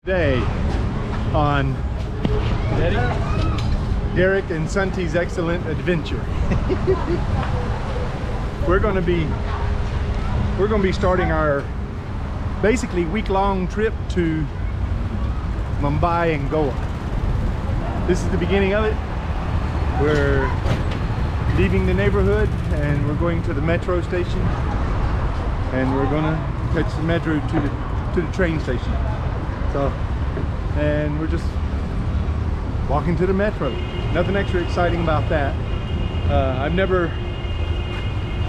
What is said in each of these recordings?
Today on Derek and Santi's excellent adventure. we're gonna be starting our basically week-long trip to Mumbai and Goa. This is the beginning of it. We're leaving the neighborhood and we're going to the metro station, and we're gonna catch the metro to the train station. So, and we're just walking to the metro. Nothing extra exciting about that.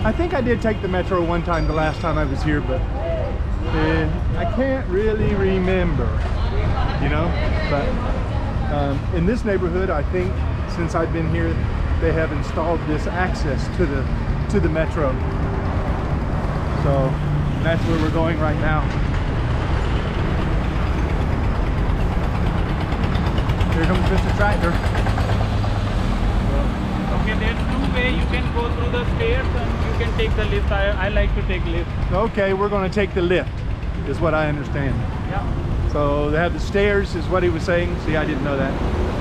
I think I did take the metro one time the last time I was here, but I can't really remember, you know. But in this neighborhood, I think since I've been here, they have installed this access to the metro. So that's where we're going right now. Here comes Mr. Tractor. Okay, there's two ways. You can go through the stairs and you can take the lift. I like to take lift. Okay, we're going to take the lift, is what I understand. Yeah. So they have the stairs, is what he was saying. See, I didn't know that.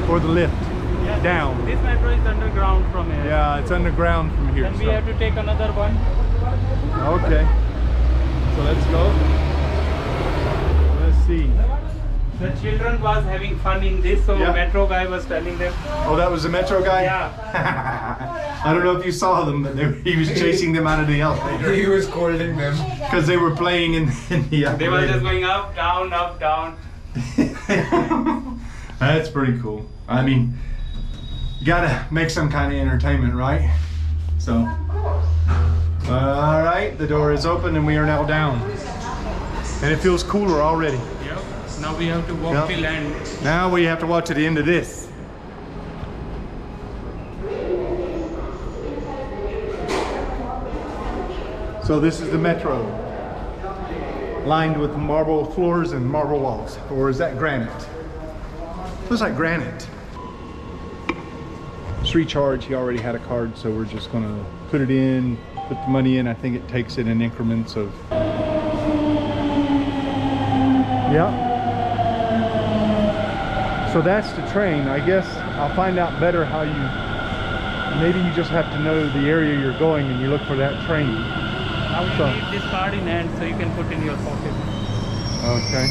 Or the lift, Yeah, down. This metro is underground from here. Yeah, it's underground from here. Then we have to take another one. Okay. So let's go. Let's see. The children was having fun in this, so Yeah. metro guy was telling them. Oh, that was the metro guy? Yeah. I don't know if you saw them, but he was chasing them out of the elevator. He was scolding them. Because they were playing in the elevator. They were just going up, down, up, down. That's pretty cool. I mean, you gotta make some kind of entertainment, right? So, all right, the door is open and we are now down. And it feels cooler already. Yep. Now we have to walk Yep. till end. Now we have to watch to the end of this. So this is the metro, lined with marble floors and marble walls. Or is that granite? Looks like granite. It's recharge. He already had a card, so we're just gonna put it in, put the money in. I think it takes it in increments of. Yeah. So that's the train. I guess I'll find out better how maybe you just have to know the area you're going and you look for that train. Now you need this card in hand so you can put in your pocket. Okay.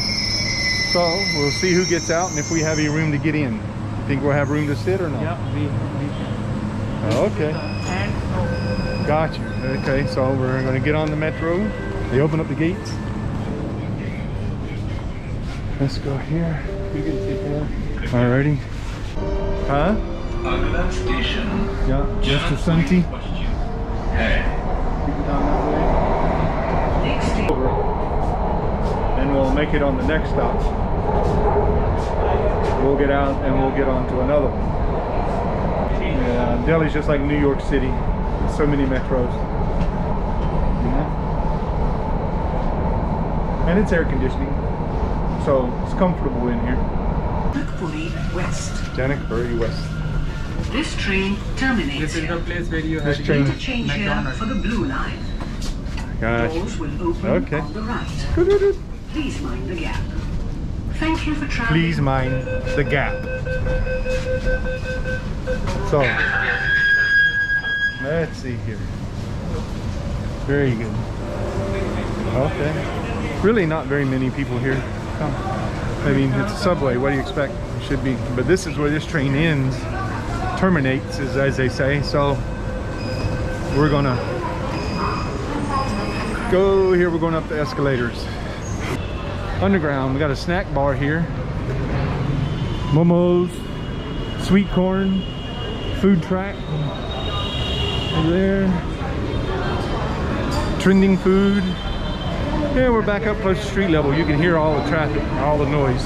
So we'll see who gets out and if we have any room to get in. You think we'll have room to sit or not? Yeah, we Okay. and so. Got you. Okay, so we're going to get on the metro. They open up the gates. Let's go here. You can sit there. Alrighty. Huh? Agla station. Yeah, Mr. Santi. And we'll make it on the next stop. We'll get out and we'll get on to another one. Yeah, Delhi's just like New York City. So many metros. You know? And it's air conditioning. So it's comfortable in here. Janakpuri West. Janakpuri West. This train terminates This is the here. place where you This have train. Interchange here McDonald's. for the blue line. Gosh. Doors will open Okay. on the right. Please mind the gap. Thank you for traveling. Please mind the gap. So, let's see here. Very good. Okay. Really not very many people here. Oh. I mean, it's a subway. What do you expect? It should be. But this is where this train ends. Terminates, as they say. So, we're going to go here. We're going up the escalators. Underground, we got a snack bar here. Momos, sweet corn, food track over there. Trending food. Yeah, we're back up close to street level. You can hear all the traffic, all the noise.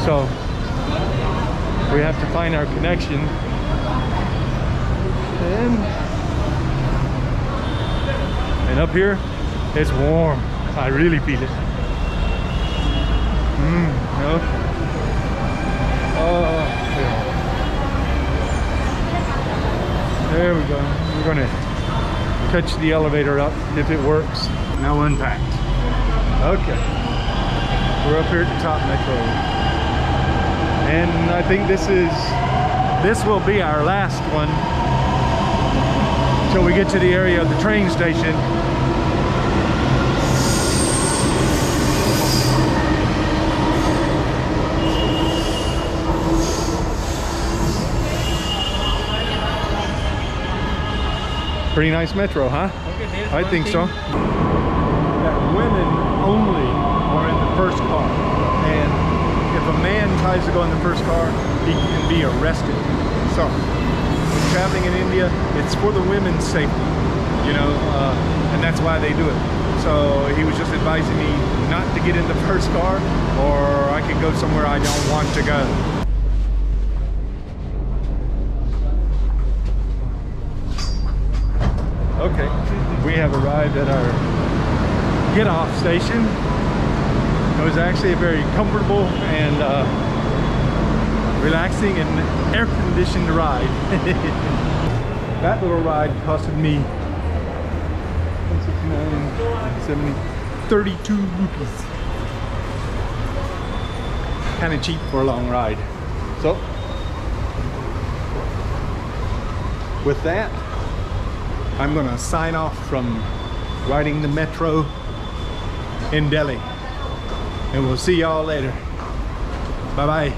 So we have to find our connection. And up here, it's warm. I really feel it. Okay. Oh, yeah. There we go. We're gonna touch the elevator up if it works. Now unpacked. Okay. We're up here at the top metro. And I think this will be our last one till we get to the area of the train station. Pretty nice metro, huh? Okay, there's I one think thing. so. That women only are in the first car. And if a man tries to go in the first car, he can be arrested. So, when traveling in India, it's for the women's safety, you know, and that's why they do it. So he was just advising me not to get in the first car, or I could go somewhere I don't want to go. Okay, we have arrived at our get-off station. It was actually a very comfortable and relaxing and air-conditioned ride. That little ride costed me 70, 32 rupees. Kind of cheap for a long ride. So, with that, I'm gonna sign off from riding the metro in Delhi. And we'll see y'all later. Bye-bye.